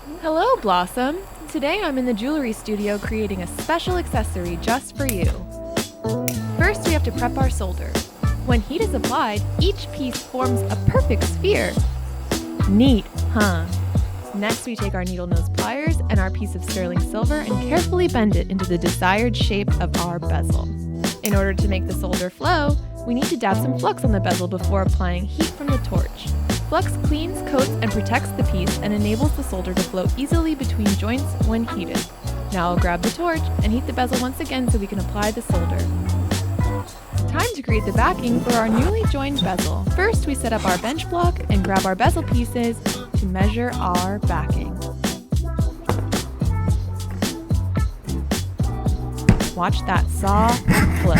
Hello, Blossom! Today I'm in the jewelry studio creating a special accessory just for you. First, we have to prep our solder. When heat is applied, each piece forms a perfect sphere. Neat, huh? Next, we take our needle nose pliers and our piece of sterling silver and carefully bend it into the desired shape of our bezel. In order to make the solder flow, we need to dab some flux on the bezel before applying heat from the torch. Flux cleans, coats, and protects the piece and enables the solder to flow easily between joints when heated. Now I'll grab the torch and heat the bezel once again so we can apply the solder. Time to create the backing for our newly joined bezel. First, we set up our bench block and grab our bezel pieces to measure our backing. Watch that saw flow.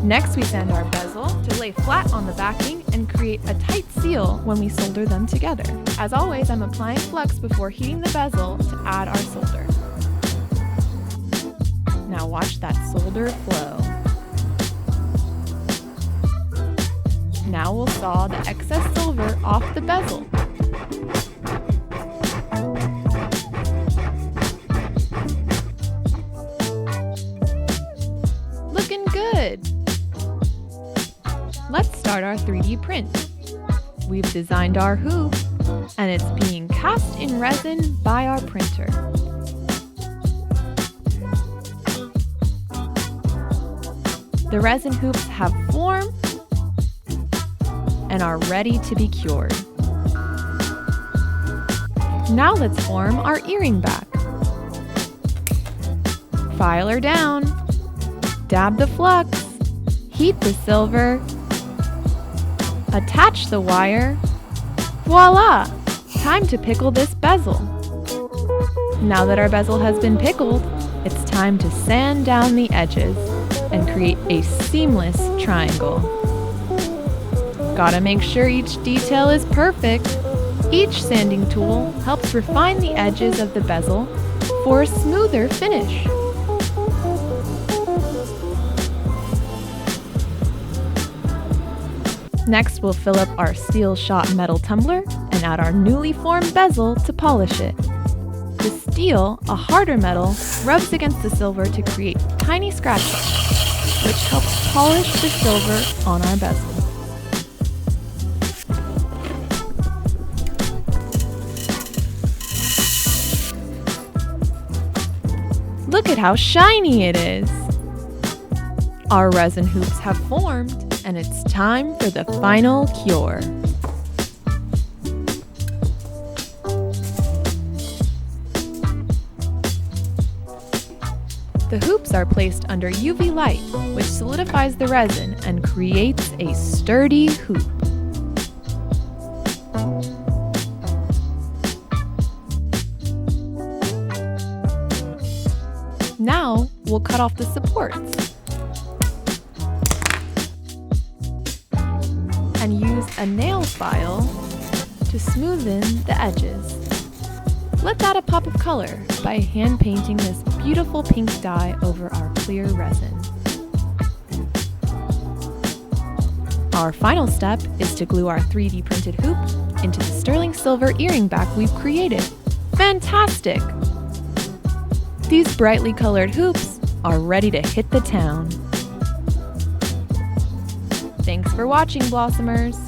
Next, we sand our bezel to lay flat on the backing and create a tight seal when we solder them together. As always, I'm applying flux before heating the bezel to add our solder. Now watch that solder flow. Now we'll saw the excess silver off the bezel. Looking good! Let's start our 3D print. We've designed our hoop, and it's being cast in resin by our printer. The resin hoops have formed and are ready to be cured. Now let's form our earring back. File her down, dab the flux, heat the silver, attach the wire. Voila! Time to pickle this bezel. Now that our bezel has been pickled, it's time to sand down the edges and create a seamless triangle. Gotta make sure each detail is perfect. Each sanding tool helps refine the edges of the bezel for a smoother finish. Next, we'll fill up our steel shot metal tumbler and add our newly formed bezel to polish it. The steel, a harder metal, rubs against the silver to create tiny scratches, which helps polish the silver on our bezel. Look at how shiny it is! Our resin hoops have formed, and it's time for the final cure. The hoops are placed under UV light, which solidifies the resin and creates a sturdy hoop. Now, we'll cut off the supports and use a nail file to smoothen the edges. Let's add a pop of color by hand painting this beautiful pink dye over our clear resin. Our final step is to glue our 3D printed hoop into the sterling silver earring back we've created. Fantastic! These brightly colored hoops are ready to hit the town. Thanks for watching, Blossomers!